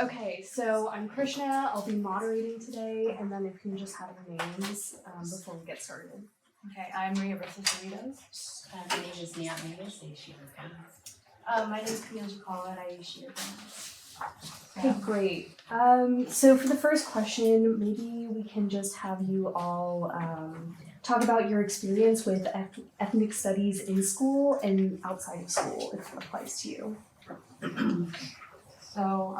Okay, so I'm Krishna. I'll be moderating today, and then if you can just have your names before we get started. Okay, I'm Mariarosa, Cerritos. My name is Niyatt, Mengis, UC Berkeley. My name is Camille, Jacala, and I UC Berkeley. Okay, great. So for the first question, maybe we can just have you all talk about your experience with ethnic studies in school and outside of school, if it applies to you. So,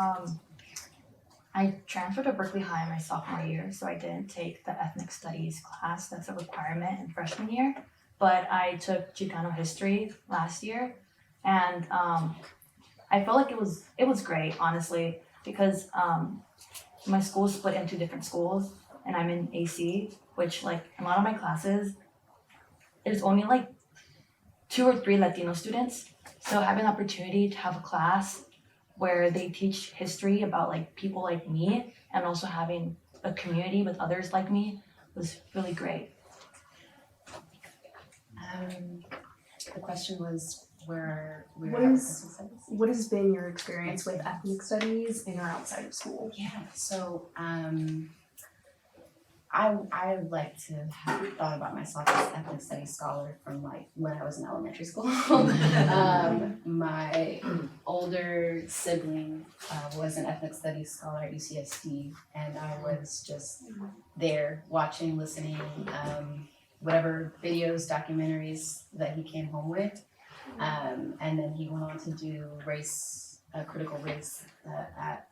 I transferred to Berkeley High my sophomore year, so I didn't take the ethnic studies class that's a requirement in freshman year, but I took Chicano history last year, and I felt like it was great, honestly, because my school is split into different schools, and I'm in AC, which like a lot of my classes, there's only like 2 or 3 Latino students, so having the opportunity to have a class where they teach history about like people like me and also having a community with others like me was really great. The question was where we What were is- What has been your experience with ethnic studies in or outside of school? Yeah, so I like to have thought about myself as an ethnic studies scholar from like when I was in elementary school. My older sibling was an ethnic studies scholar at UCSD, and I was just there watching, listening, whatever videos, documentaries that he came home with. And then he went on to do critical race at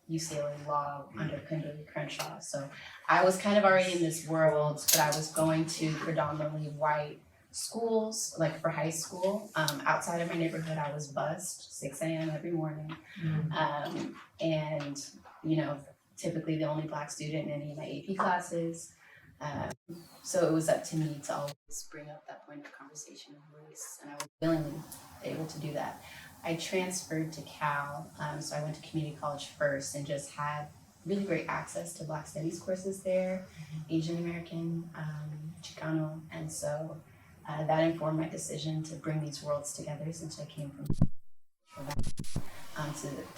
UCLA Law under Kimberly Crenshaw. So I was kind of already in this world, but I was going to predominantly white schools, like for high school. Outside of my neighborhood, I was bused 6 a.m. every morning. And, you know, typically the only Black student in any of my AP classes. So it was up to me to always bring up that point of conversation of race, and I was willingly able to do that. I transferred to Cal, so I went to community college first and just had really great access to Black studies courses there, Asian American, Chicano, and so that informed my decision to bring these worlds together since I came from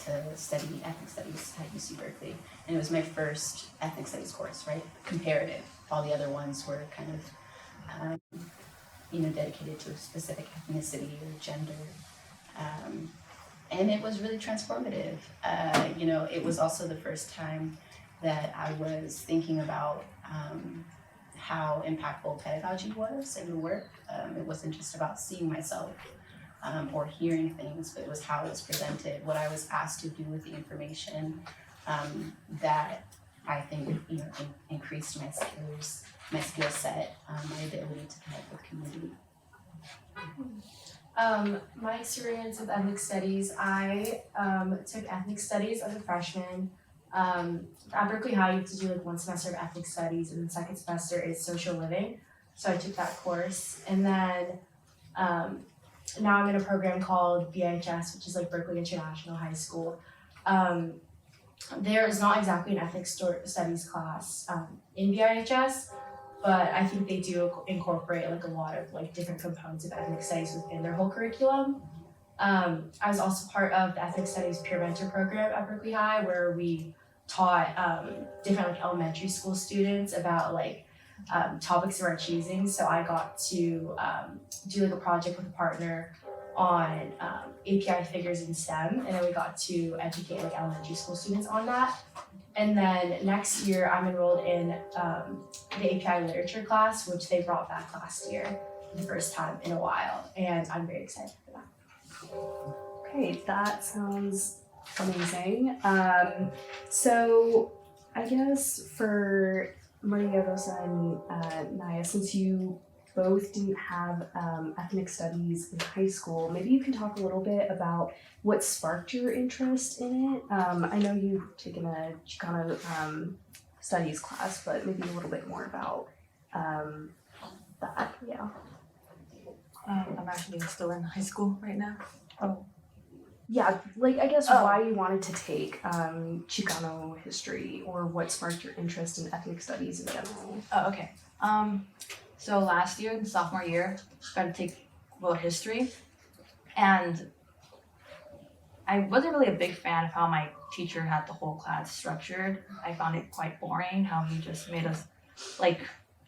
to study ethnic studies at UC Berkeley. And it was my first ethnic studies course, right? Comparative. All the other ones were kind of, dedicated to a specific ethnicity or gender. And it was really transformative. It was also the first time that I was thinking about how impactful pedagogy was in the work. It wasn't just about seeing myself or hearing things, but it was how it was presented, what I was asked to do with the information that I think increased my skill set, my ability to connect with community. My experience with ethnic studies, I took ethnic studies as a freshman. At Berkeley High, you have to do like 1 semester of ethnic studies, and the second semester is social living. So I took that course, and then now I'm in a program called BIHS, which is like Berkeley International High School. There is not exactly an ethnic studies class in BIHS, but I think they do incorporate like a lot of like different components of ethnic studies within their whole curriculum. I was also part of the ethnic studies peer mentor program at Berkeley High, where we taught different like elementary school students about like topics of our choosing. So I got to do like a project with a partner on API figures in STEM, and then we got to educate like elementary school students on that. And then next year I'm enrolled in the API literature class, which they brought back last year for the first time in a while, and I'm very excited for that. Okay, that sounds amazing. So I guess for Mariarosa and Niyatt, since you both didn't have ethnic studies in high school, maybe you can talk a little bit about what sparked your interest in it. I know you've taken a Chicano studies class, but maybe a little bit more about that. Yeah. I'm actually still in high school right now. Oh. Yeah, like I guess why you wanted to take Chicano history, or what sparked your interest in ethnic studies in general. Oh, okay. So last year, the sophomore year, got to take world history, and I wasn't really a big fan of how my teacher had the whole class structured. I found it quite boring how he just made us like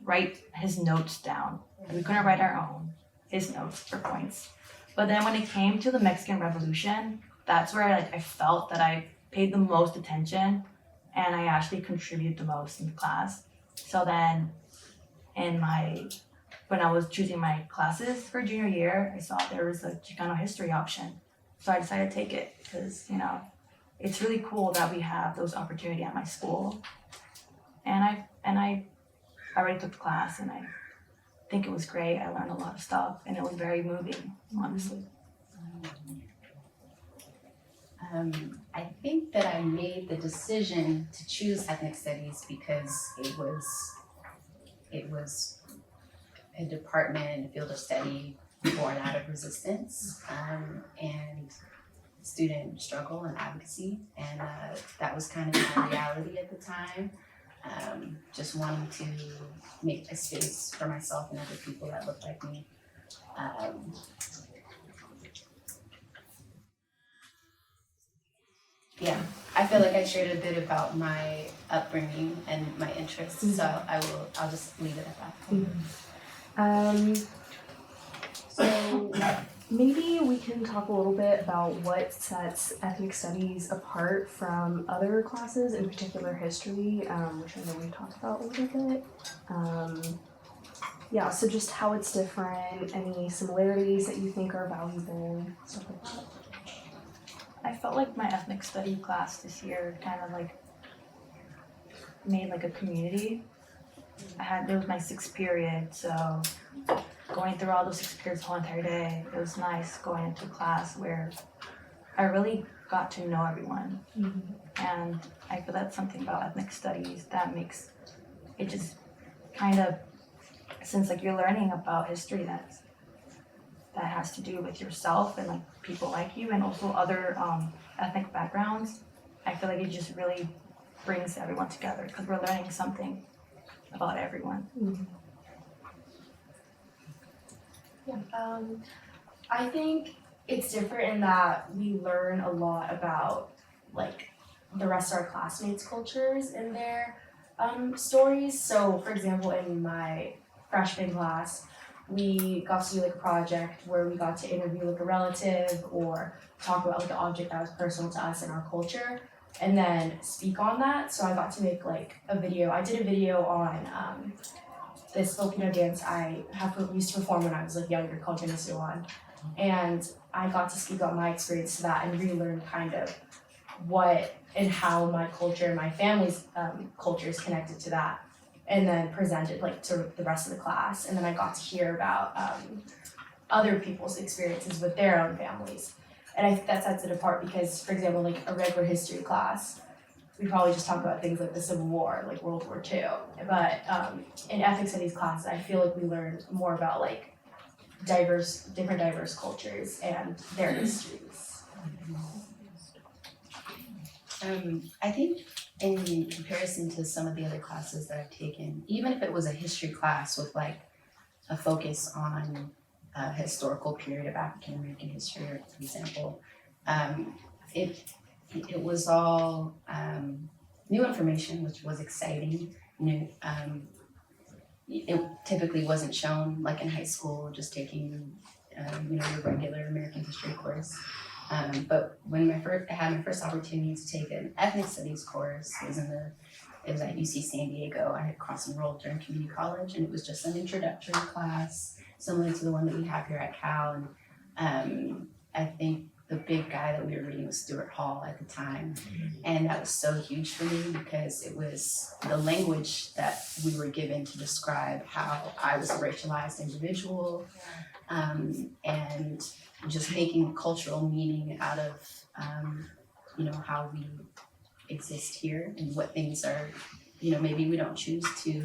write his notes down. We couldn't write our own, his notes for points. But then when it came to the Mexican Revolution, that's where I felt that I paid the most attention and I actually contributed the most in class. So then when I was choosing my classes for junior year, I saw there was a Chicano history option. So I decided to take it because, it's really cool that we have those opportunities at my school. And I already took the class and I think it was great. I learned a lot of stuff and it was very moving, honestly. I think that I made the decision to choose ethnic studies because it was a department, a field of study born out of resistance and student struggle and advocacy, and that was kind of my reality at the time. Just wanting to make a space for myself and other people that look like me. Yeah, I feel like I shared a bit about my upbringing and my interests, so I'll just leave it at that. So maybe we can talk a little bit about what sets ethnic studies apart from other classes, in particular history, which I know we talked about a little bit. Yeah, so just how it's different, any similarities that you think are valuable, stuff like that. I felt like my ethnic study class this year kind of like made like a community. It was my 6th period, so going through all those 6 periods the whole entire day, it was nice going into class where I really got to know everyone. And I feel that's something about ethnic studies that makes it just kind of, since like you're learning about history that has to do with yourself and like people like you and also other ethnic backgrounds, I feel like it just really brings everyone together because we're learning something about everyone. I think it's different in that we learn a lot about like the rest of our classmates' cultures and their stories. So for example, in my freshman class, we got to do like a project where we got to interview like a relative or talk about like an object that was personal to us and our culture and then speak on that. So I got to make like a video. I did a video on this Filipino dance I used to perform when I was like younger called Ginasuan. And I got to speak on my experience to that and relearn kind of what and how my culture and my family's culture is connected to that. And then presented like to the rest of the class. And then I got to hear about other people's experiences with their own families. And I think that sets it apart because, for example, like a regular history class, we probably just talk about things like the Civil War, like World War II. But in ethnic studies classes, I feel like we learn more about like different diverse cultures and their histories. I think in comparison to some of the other classes that I've taken, even if it was a history class with like a focus on a historical period of African American history, for example, it was all new information, which was exciting. It typically wasn't shown like in high school, just taking your regular American history course. But when I had my first opportunity to take an ethnic studies course, it was at UC San Diego. I had cross-enrolled during community college, and it was just an introductory class, similar to the one that we have here at Cal. And I think the big guy that we were reading was Stuart Hall at the time, and that was so huge for me because it was the language that we were given to describe how I was a racialized individual, and just making cultural meaning out of how we exist here and what things are maybe we don't choose to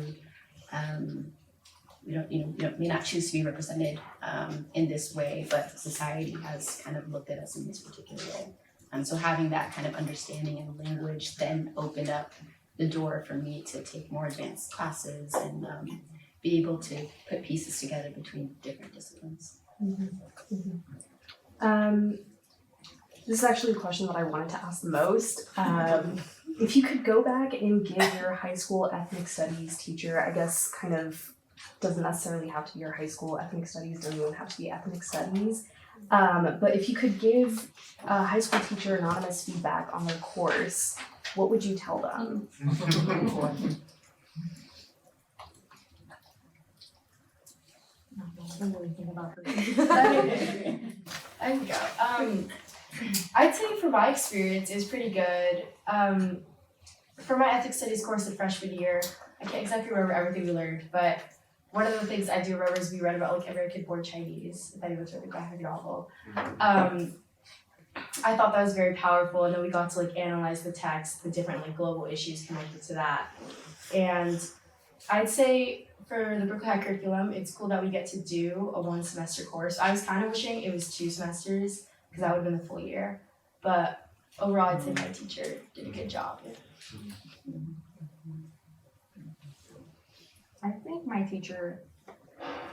may not choose to be represented in this way, but society has kind of looked at us in this particular way. So having that kind of understanding and language then opened up the door for me to take more advanced classes and be able to put pieces together between different disciplines. This is actually a question that I wanted to ask the most. If you could go back and give your high school ethnic studies teacher, I guess kind of doesn't necessarily have to be your high school ethnic studies, doesn't even have to be ethnic studies. But if you could give a high school teacher anonymous feedback on their course, what would you tell them? I'm really thinking about her. I can go. I'd say from my experience, it was pretty good. For my ethics studies course in freshman year, I can't exactly remember everything we learned, but one of the things I do remember is we read about like American-born Chinese, if anyone's read the graphic novel. I thought that was very powerful, and then we got to like analyze the text, the different like global issues connected to that. And I'd say for the Berkeley High curriculum, it's cool that we get to do a 1 semester course. I was kind of wishing it was 2 semesters because that would have been the full year. But overall, I'd say my teacher did a good job. I think my teacher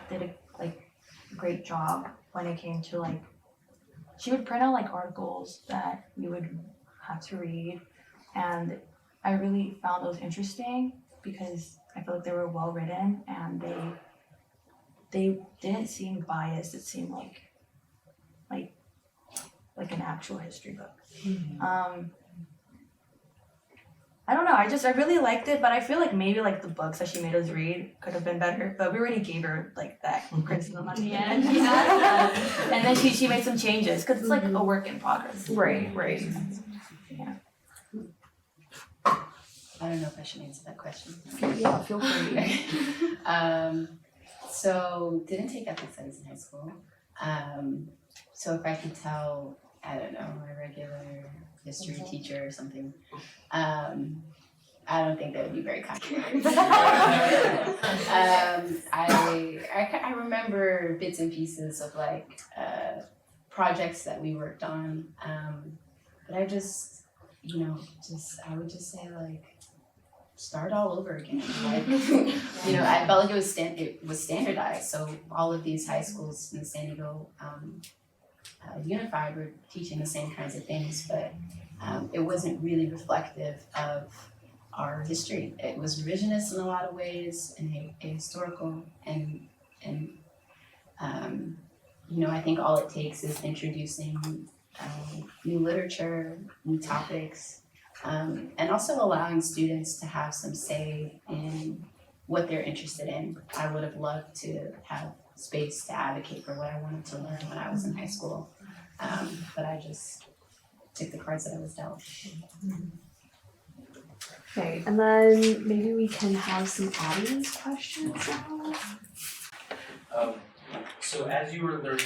did a great job when it came to like, she would print out like articles that you would have to read, and I really found those interesting because I feel like they were well written and they didn't seem biased. It seemed like an actual history book. I don't know, I really liked it, but I feel like maybe like the books that she made us read could have been better, but we already gave her like that criticism at the end. And then she made some changes because it's like a work in progress. Right. Yeah. I don't know if I should answer that question. Yeah, feel free. So didn't take ethnic studies in high school. So if I could tell, I don't know, my regular history teacher or something, I don't think that would be very kind. I remember bits and pieces of like projects that we worked on, but I just I would just say like start all over again. Like I felt like it was standardized. So all of these high schools in San Diego Unified were teaching the same kinds of things, but it wasn't really reflective of our history. It was revisionist in a lot of ways and ahistorical, and I think all it takes is introducing new literature, new topics, and also allowing students to have some say in what they're interested in. I would have loved to have space to advocate for what I wanted to learn when I was in high school, but I just took the cards that I was dealt. Okay, and then maybe we can have some audience questions now. So as you were learning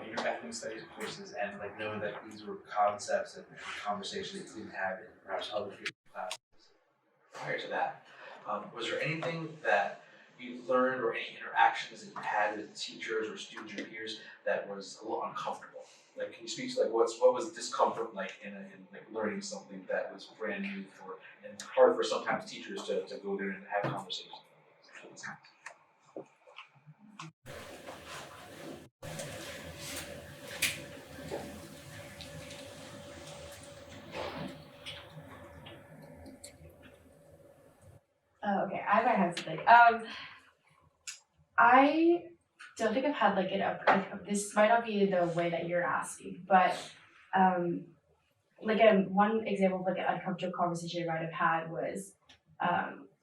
in your ethnic studies courses and like knowing that these were concepts and conversations that you didn't have in perhaps other people's classes prior to that, was there anything that you learned or any interactions that you had with teachers or students or peers that was a little uncomfortable? Like, can you speak to like what was discomfort like in like learning something that was brand new and hard for sometimes teachers to go there and have conversations? Oh, okay, I might have something. I don't think I've had like this might not be the way that you're asking, but one example of like an uncomfortable conversation I might have had was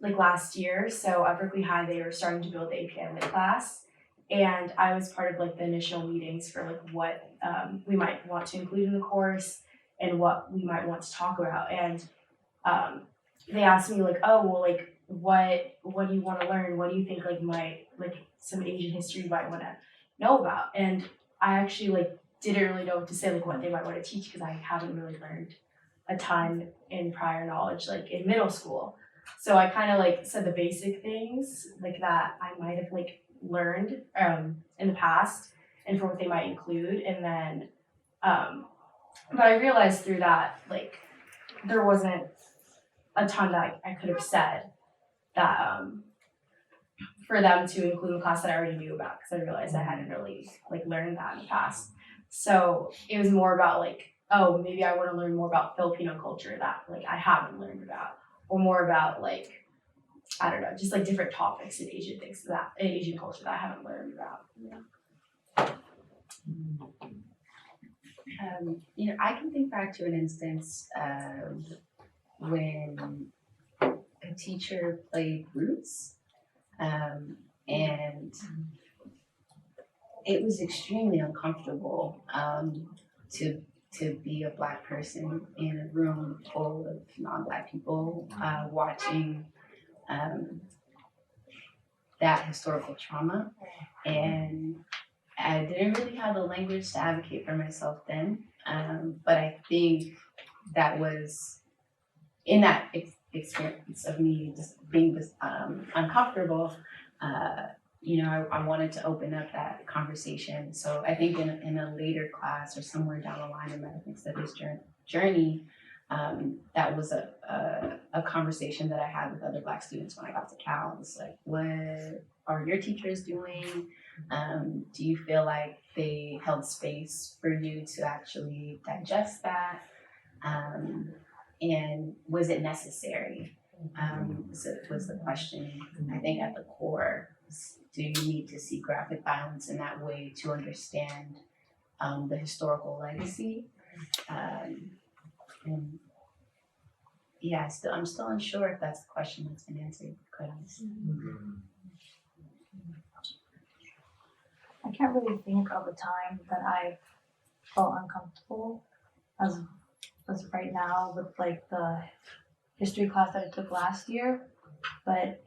like last year. So at Berkeley High, they were starting to build the API Lit class, and I was part of like the initial meetings for like what we might want to include in the course and what we might want to talk about. And they asked me like, oh well, like what do you want to learn? What do you think like some Asian history you might want to know about? And I actually like didn't really know what to say, like what they might want to teach, because I haven't really learned a ton in prior knowledge like in middle school. So I kind of like said the basic things like that I might have like learned in the past and for what they might include, and then but I realized through that like there wasn't a ton that I could have said that for them to include a class that I already knew about, because I realized I hadn't really like learned that in the past. So it was more about like oh, maybe I want to learn more about Filipino culture that like I haven't learned about, or more about like, I don't know, just like different topics in Asian things that in Asian culture that I haven't learned about. You know, I can think back to an instance when a teacher played Roots, and it was extremely uncomfortable to be a Black person in a room full of non-Black people watching that historical trauma, and I didn't really have the language to advocate for myself then, but I think that was in that experience of me just being this uncomfortable. You know, I wanted to open up that conversation. So I think in a later class or somewhere down the line in my ethnic studies journey, that was a conversation that I had with other Black students when I got to Cal. It was like, what are your teachers doing? Do you feel like they held space for you to actually digest that? And was it necessary? Was the question, I think at the core. Do you need to see graphic violence in that way to understand the historical legacy? And yeah, I'm still unsure if that's a question that's been answered, quite honestly. I can't really think of a time that I felt uncomfortable as right now with like the history class that I took last year, but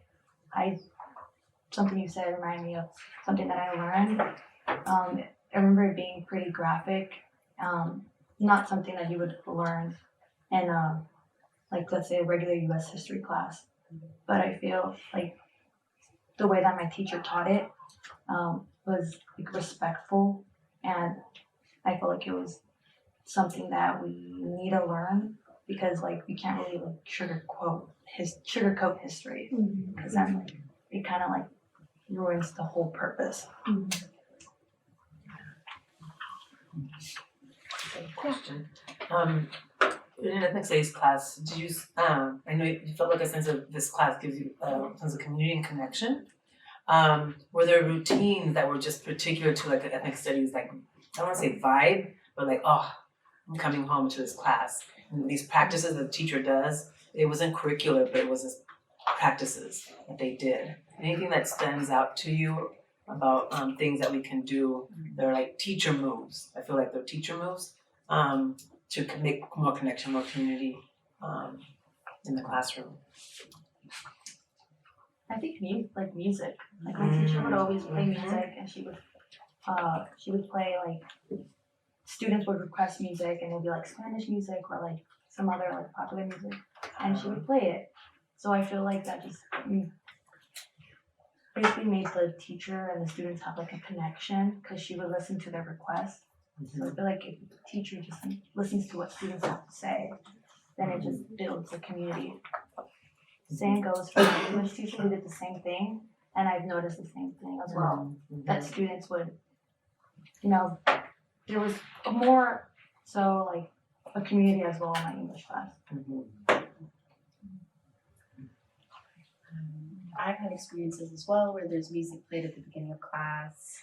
something you said reminded me of something that I learned. I remember it being pretty graphic, not something that you would learn in like let's say a regular US history class, but I feel like the way that my teacher taught it was like respectful, and I felt like it was something that we need to learn because like we can't really like sugarcoat history because then like it kind of like ruins the whole purpose. Question. In an ethnic studies class, did you? I know you felt like a sense of this class gives you a sense of community and connection. Were there routines that were just particular to like an ethnic studies, like I don't want to say vibe, but like, oh, I'm coming home to this class. And these practices the teacher does, it wasn't curricular, but it was just practices that they did. Anything that stands out to you about things that we can do? They're like teacher moves. I feel like they're teacher moves to make more connection, more community in the classroom. I think music. Like my teacher would always play music, and she would play like students would request music, and it would be like Spanish music or like some other like popular music, and she would play it. So I feel like that just basically made the teacher and the students have like a connection because she would listen to their requests. So I feel like if the teacher just listens to what students have to say, then it just builds a community. Same goes for the English teacher who did the same thing, and I've noticed the same thing as well. That students would, there was more so like a community as well in my English class. I've had experiences as well where there's music played at the beginning of class.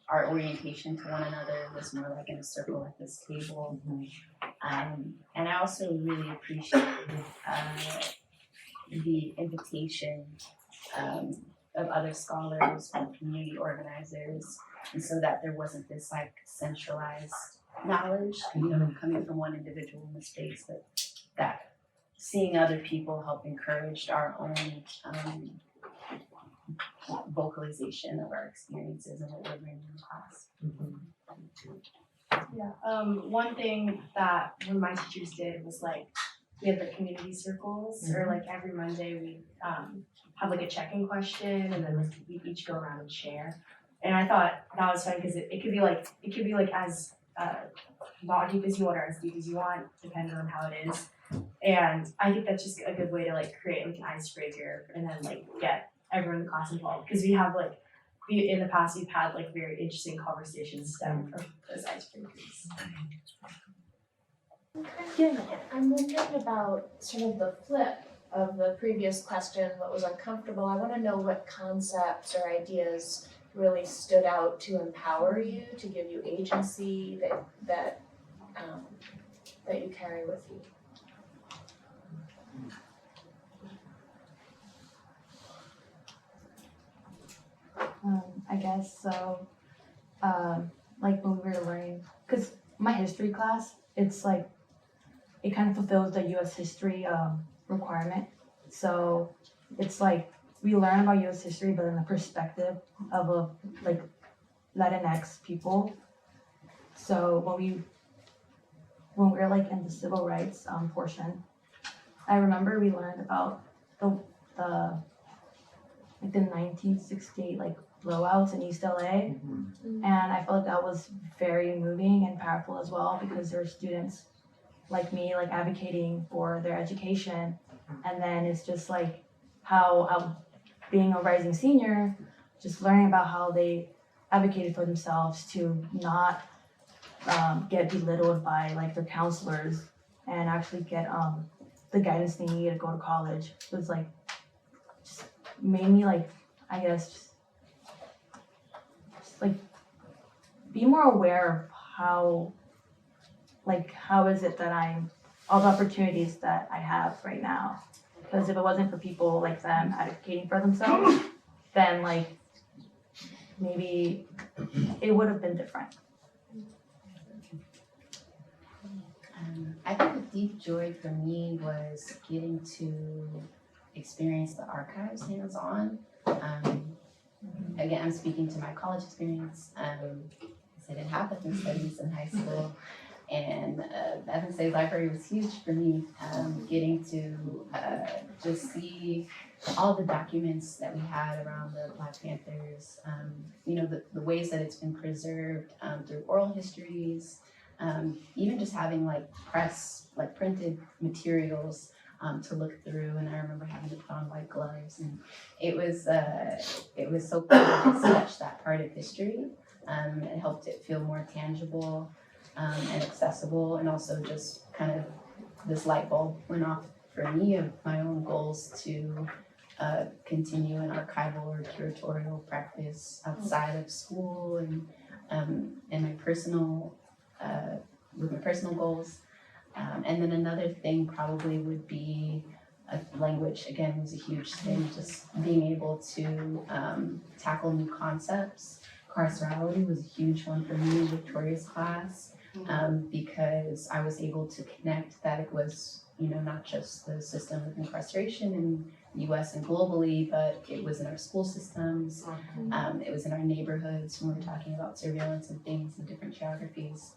Our orientation to one another was more like in a circle at this table. And I also really appreciate the invitation of other scholars and community organizers, and so that there wasn't this like centralized knowledge, coming from one individual in the space, but that seeing other people help encourage our own vocalization of our experiences and what we're bringing in class. One thing that one of my teachers did was like we had the community circles, or like every Monday we have like a check-in question, and then like we each go around and share. And I thought that was fun because it could be like as not deep as you want or as deep as you want, depending on how it is. And I think that's just a good way to like create like an icebreaker and then like get everyone in the class involved, because in the past we've had like very interesting conversations stem from those icebreakers. Yeah. I'm wondering about sort of the flip of the previous question, what was uncomfortable. I want to know what concepts or ideas really stood out to empower you, to give you agency that you carry with you. I guess so. Like when we were learning, because my history class, it's like it kind of fulfills the U.S. history requirement. So it's like we learn about U.S. history, but in the perspective of a like Latinx people. So when we were like in the civil rights portion, I remember we learned about the 1968 like blowouts in East LA, and I felt like that was very moving and powerful as well because there were students like me like advocating for their education, and then it's just like how being a rising senior, just learning about how they advocated for themselves to not get belittled by like their counselors and actually get the guidance they need to go to college. It was like just made me like I guess just like be more aware of how is it that I'm all the opportunities that I have right now, because if it wasn't for people like them advocating for themselves, then like maybe it would have been different. I think a deep joy for me was getting to experience the archives hands-on. Again, I'm speaking to my college experience. I didn't have ethnic studies in high school, and the ethnic studies library was huge for me. Getting to just see all the documents that we had around the Black Panthers, the ways that it's been preserved through oral histories, even just having like printed materials to look through, and I remember having to put on white gloves, and it was so cool to just touch that part of history. It helped it feel more tangible and accessible, and also just kind of this light bulb went off for me of my own goals to continue an archival or curatorial practice outside of school and my personal with my personal goals. And then another thing probably would be language. Again, was a huge thing, just being able to tackle new concepts. Carcerality was a huge one for me in Victoria's class, because I was able to connect that it was, not just the system of incarceration in the US and globally, but it was in our school systems, it was in our neighborhoods when we're talking about surveillance and things in different geographies.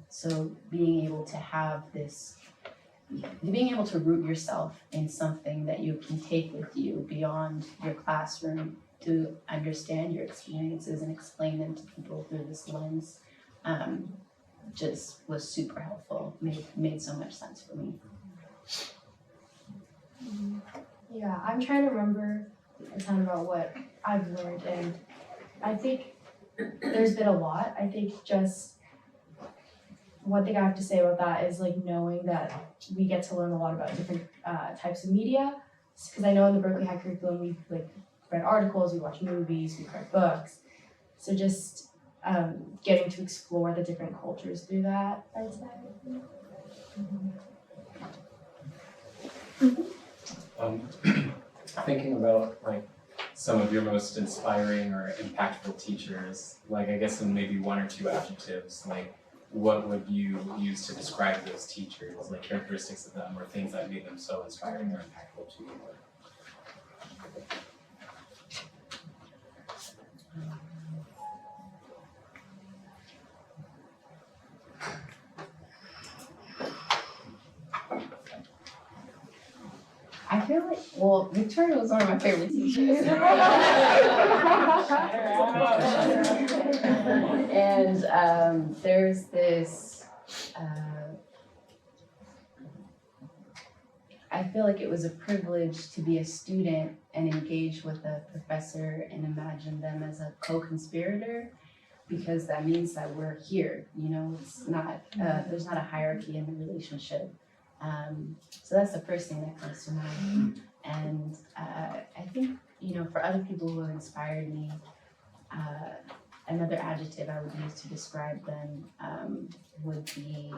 So being able to have being able to root yourself in something that you can take with you beyond your classroom to understand your experiences and explain them to people through this lens, just was super helpful, made so much sense for me. Yeah, I'm trying to remember a ton about what I've learned, and I think there's been a lot. I think just one thing I have to say about that is like knowing that we get to learn a lot about different types of media, because I know in the Berkeley High curriculum we like read articles, we watch movies, we read books. So just getting to explore the different cultures through that, I'd say. Thinking about like some of your most inspiring or impactful teachers, like I guess in maybe one or two adjectives, like what would you use to describe those teachers, like characteristics of them or things that made them so inspiring or impactful to you? I feel like, Victoria was one of my favorite teachers. And there's this, I feel like it was a privilege to be a student and engage with a professor and imagine them as a co-conspirator. because that means that we're here, you know, it's not, there's not a hierarchy in the relationship. So that's the first thing that comes to mind. And I think, you know, for other people who have inspired me, another adjective I would use to describe them would be,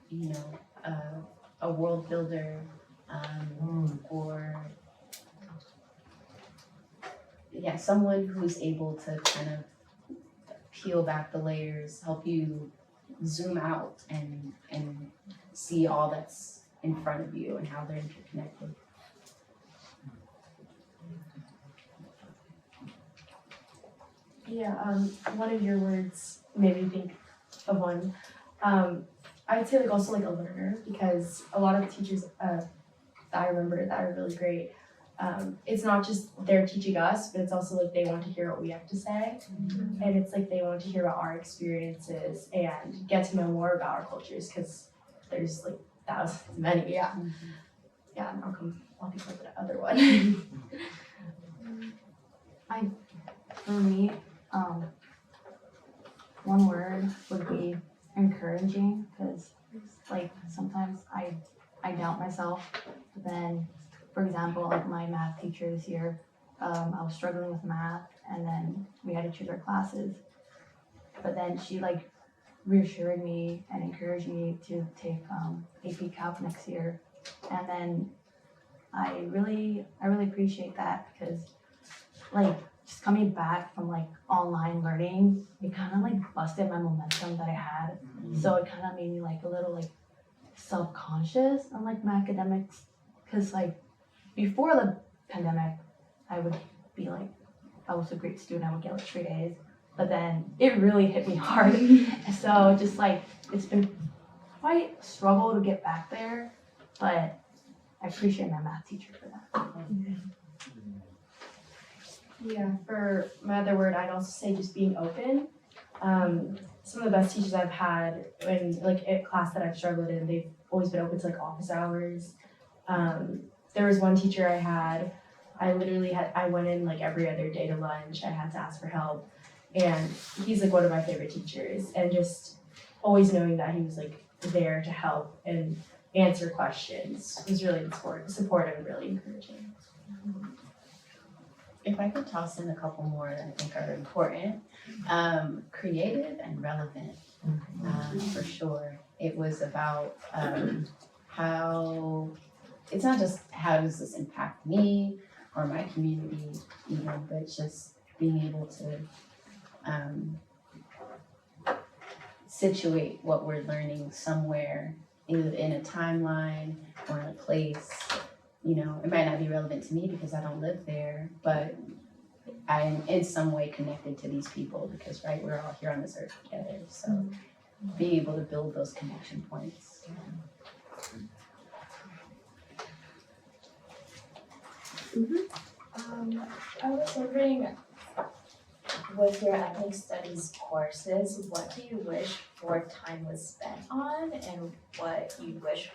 you know, a world builder, or yeah, someone who's able to kind of peel back the layers, help you zoom out and see all that's in front of you and how they're interconnected. Yeah, one of your words made me think of one. I'd say like also like a learner, because a lot of teachers that I remember that are really great, it's not just they're teaching us, but it's also like they want to hear what we have to say. And it's like they want to hear about our experiences and get to know more about our cultures, because there's like thousands, many, yeah. Yeah, and I'll think of the other one. For me, one word would be encouraging, because like sometimes I doubt myself. But then, for example, like my math teacher this year, I was struggling with math, and then we had to choose our classes. But then she like reassured me and encouraged me to take AP Calc next year, and then I really appreciate that, because like just coming back from like online learning, it kind of like busted my momentum that I had. So it kind of made me like a little like self-conscious on like my academics, because like before the pandemic, I would be like, I was a great student, I would get like straight A's, but then it really hit me hard. So just like, it's been quite a struggle to get back there, but I appreciate my math teacher for that. Yeah, for my other word, I'd also say just being open. Some of the best teachers I've had in like a class that I've struggled in, they've always been open to like office hours. There was one teacher I had, I went in like every other day to lunch. I had to ask for help, and he's like one of my favorite teachers. And just always knowing that he was like there to help and answer questions was really supportive and really encouraging. If I could toss in a couple more that I think are important, creative and relevant, for sure. It was about how, it's not just how does this impact me or my community, you know, but just being able to situate what we're learning somewhere, either in a timeline or in a place. You know, it might not be relevant to me because I don't live there, but I am in some way connected to these people because, right, we're all here on this earth together. So being able to build those connection points. I was wondering, with your ethnic studies courses, what do you wish more time was spent on, and what you wish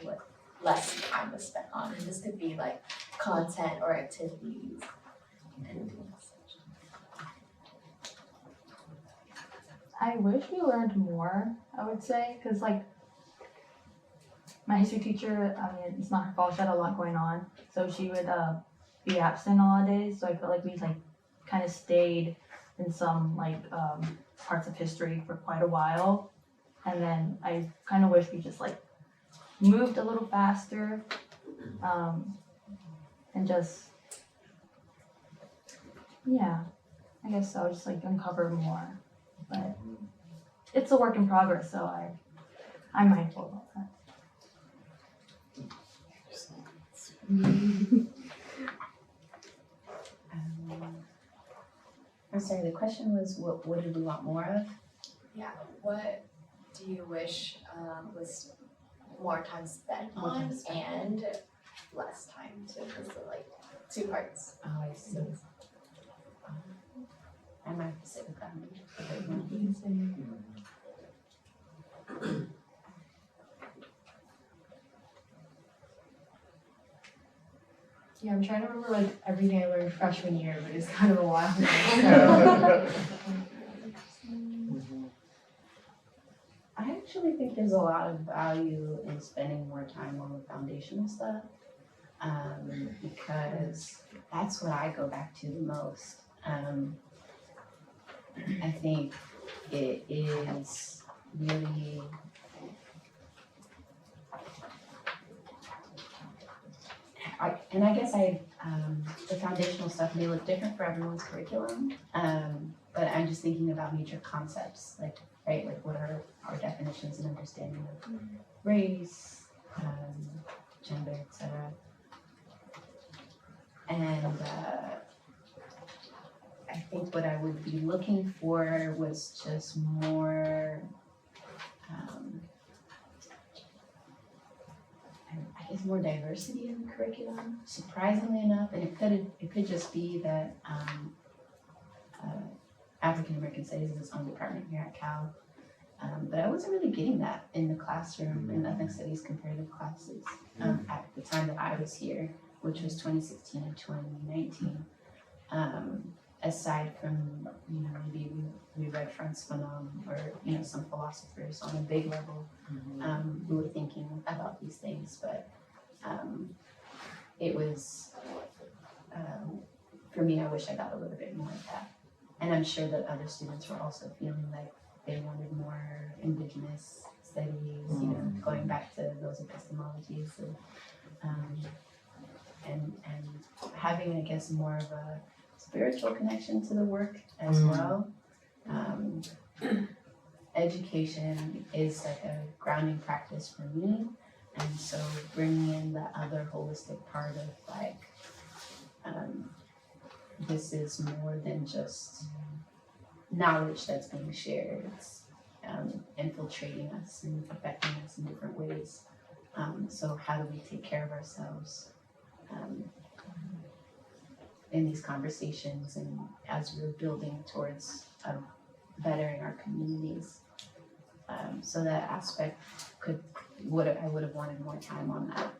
less time was spent on? And this could be like content or activities. I wish we learned more, I would say, because like my history teacher, I mean, it's not her fault, she had a lot going on, so she would be absent a lot of days, so I felt like we like kind of stayed in some like parts of history for quite a while, and then I kind of wish we just like moved a little faster, and just, yeah, I guess so, just like uncover more. But it's a work in progress, so I'm mindful about that. I'm sorry, the question was what did we want more of? Yeah, what do you wish was more time spent on and less time to, so like 2 parts. Oh, I see. I might have to sit with that one. Yeah, I'm trying to remember like everything I learned freshman year, but it's kind of a while now. So. there's a lot of value in spending more time on the foundational stuff, because that's what I go back to the most. I think it is really I guess the foundational stuff may look different for everyone's curriculum, but I'm just thinking about major concepts, like, right, like what are our definitions and understanding of race, gender, etc. And I think what I would be looking for was just more, I guess more diversity in the curriculum, surprisingly enough, and it could just be that African American Studies is its own department here at Cal, but I wasn't really getting that in the classroom in ethnic studies comparative classes at the time that I was here, which was 2016 and 2019. Aside from, maybe we read Franz Fanon or, some philosophers on a big level who were thinking about these things, but it was, for me, I wish I got a little bit more of that. And I'm sure that other students were also feeling like they wanted more indigenous studies, going back to those epistemologies and having, I guess, more of a spiritual connection to the work as well. Education is like a grounding practice for me, and so bringing in the other holistic part of like, this is more than just knowledge that's being shared. It's infiltrating us and affecting us in different ways. So how do we take care of ourselves in these conversations and as we're building towards bettering our communities? So that aspect I would have wanted more time on that.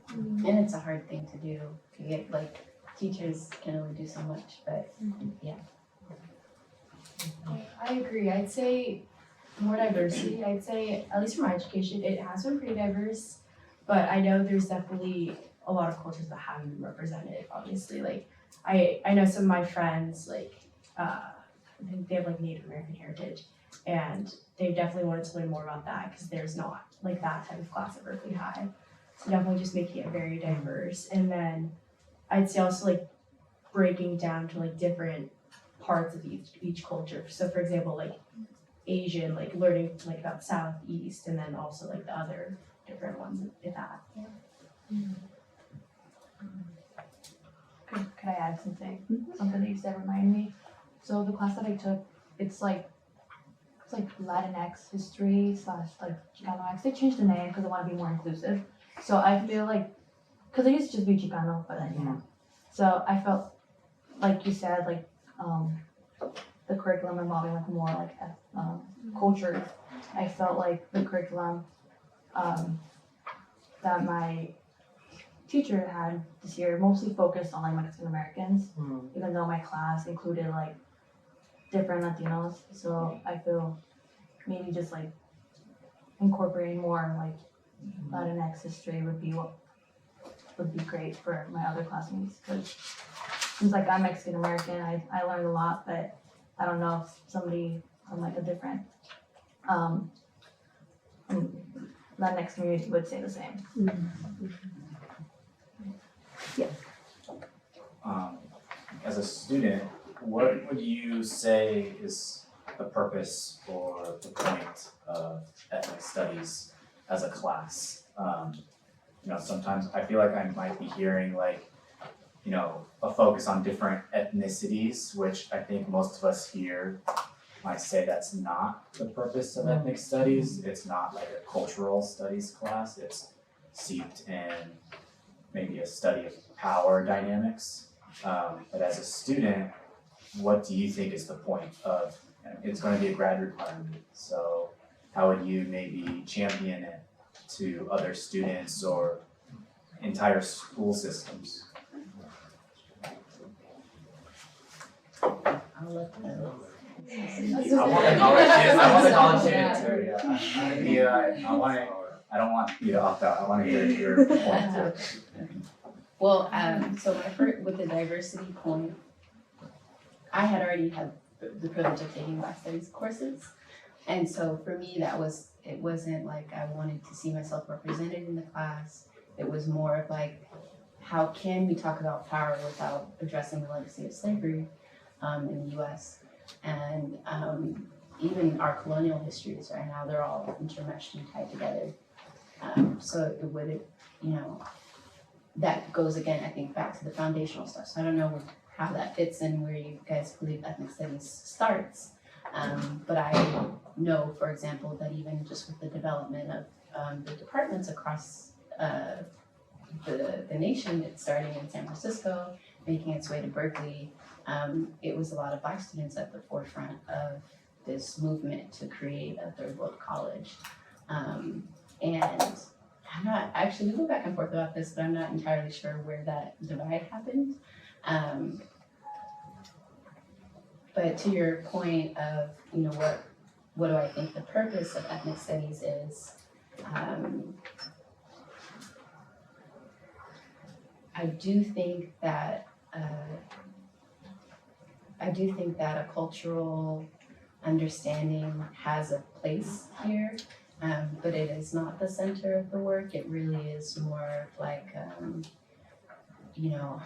And it's a hard thing to do. You get, like, teachers can only do so much, but yeah. I agree. I'd say more diversity. I'd say, at least for my education, it has been pretty diverse, but I know there's definitely a lot of cultures that haven't been represented, obviously. Like, I know some of my friends, like, they have, like, Native American heritage, and they definitely wanted to learn more about that because there's not, like, that type of class at Berkeley High. So definitely just making it very diverse. And then I'd say also, like, breaking down to, like, different parts of each culture. So, for example, like, Asian, like, learning, like, about Southeast, and then also, like, the other different ones in that. Could I add something? Something that you said reminded me. So the class that I took, it's like Latinx history / like Chicano. They changed the name because they want to be more inclusive. So I feel like, because it used to just be Chicano, but then So I felt, like you said, like the curriculum involving like more like cultures. I felt like the curriculum that my teacher had this year mostly focused on like Mexican Americans, even though my class included like different Latinos. So I feel maybe just like incorporating more like Latinx history would be great for my other classmates, because since like I'm Mexican American, I learned a lot, but I don't know if somebody from like a different Latinx community would say the same. As a student, what would you say is the purpose or the point of ethnic studies as a class? Sometimes I feel like I might be hearing like, a focus on different ethnicities, which I think most of us here might say that's not the purpose of ethnic studies. It's not like a cultural studies class. It's seeped in maybe a study of power dynamics. But as a student, what do you think is the point of, it's going to be a grad requirement, so how would you maybe champion it to other students or entire school systems? I'll let the college student, I want the college student too, I don't want you to opt out, I wanna hear your point too. Well, so my first, with the diversity point, I had already had the privilege of taking Black Studies courses. And so for me, it wasn't like I wanted to see myself represented in the class. It was more of like, how can we talk about power without addressing the legacy of slavery in the US? And even our colonial histories right now, they're all intermeshed and tied together. So it would, that goes again, I think, back to the foundational stuff. So I don't know how that fits in where you guys believe ethnic studies starts. But I know, for example, that even just with the development of the departments across the nation, it's starting in San Francisco, making its way to Berkeley. It was a lot of Black students at the forefront of this movement to create a third world college. And I'm not, actually, we go back and forth about this, but I'm not entirely sure where that divide happened. But to your point of, what do I think the purpose of ethnic studies is? I do think that a cultural understanding has a place here, but it is not the center of the work. It really is more like,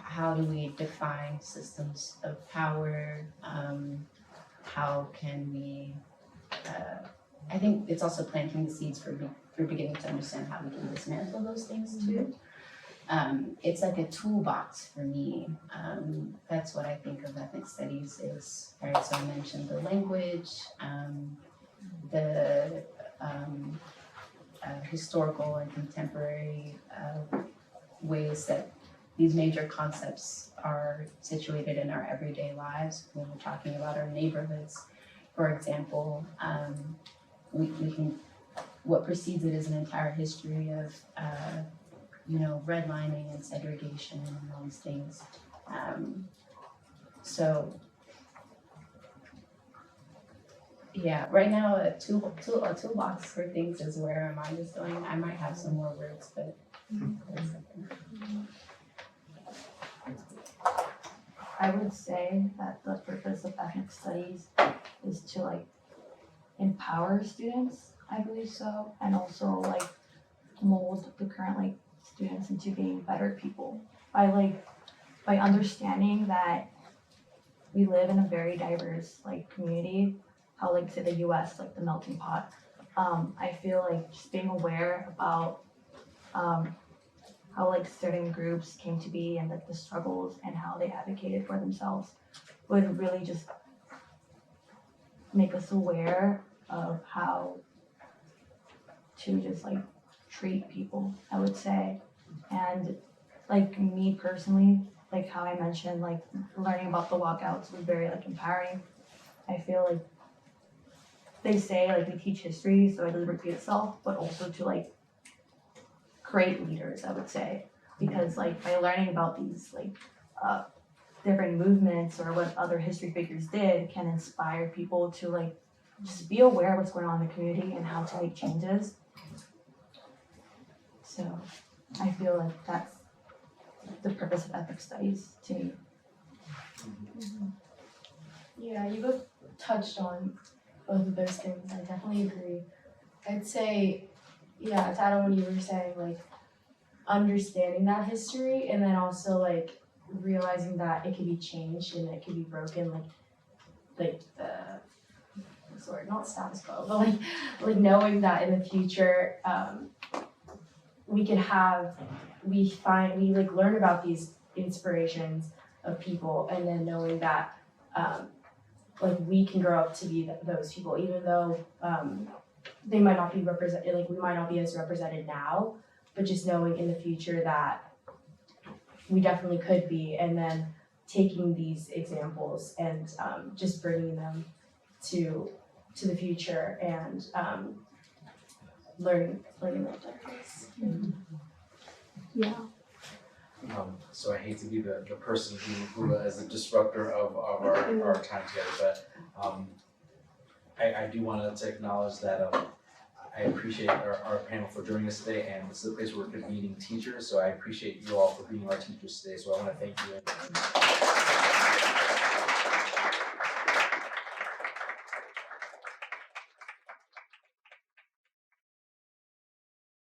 how do we define systems of power? How can we, I think it's also planting the seeds for beginning to understand how we can dismantle those things too. It's like a toolbox for me. That's what I think of ethnic studies is, right? So I mentioned the language, the historical and contemporary ways that these major concepts are situated in our everyday lives. When we're talking about our neighborhoods, for example, we can, what precedes it is an entire history of redlining and segregation and all these things. So yeah, right now a toolbox for things is where my mind is going. I might have some more words, but I would say that the purpose of ethnic studies is to empower students, I believe so, and also mold the current students into being better people by understanding that we live in a very diverse community, how say the US, the melting pot. I feel just being aware about how certain groups came to be and the struggles and how they advocated for themselves would really just make us aware of how to just treat people, I would say. And me personally, how I mentioned, learning about the walkouts was very empowering. I feel they say we teach history so it doesn't repeat itself, but also to create leaders, I would say, because by learning about these different movements or what other history figures did can inspire people to just be aware of what's going on in the community and how to make changes. So I feel that's the purpose of ethnic studies to me. Yeah, you both touched on both of those things. I definitely agree. I'd say, yeah, to add on what you were saying, understanding that history and then also realizing that it can be changed and it can be broken, not status quo, but knowing that in the future, we learn about these inspirations of people and then knowing that we can grow up to be those people, even though they might not be represented, we might not be as represented now, but just knowing in the future that we definitely could be, and then taking these examples and just bringing them to the future and learning that difference. Yeah. So I hate to be the person who is a disruptor of our time together, but I do want to acknowledge that I appreciate our panel for joining us today, and this is a place where we're convening teachers, so I appreciate you all for being our teachers today, so I want to thank you.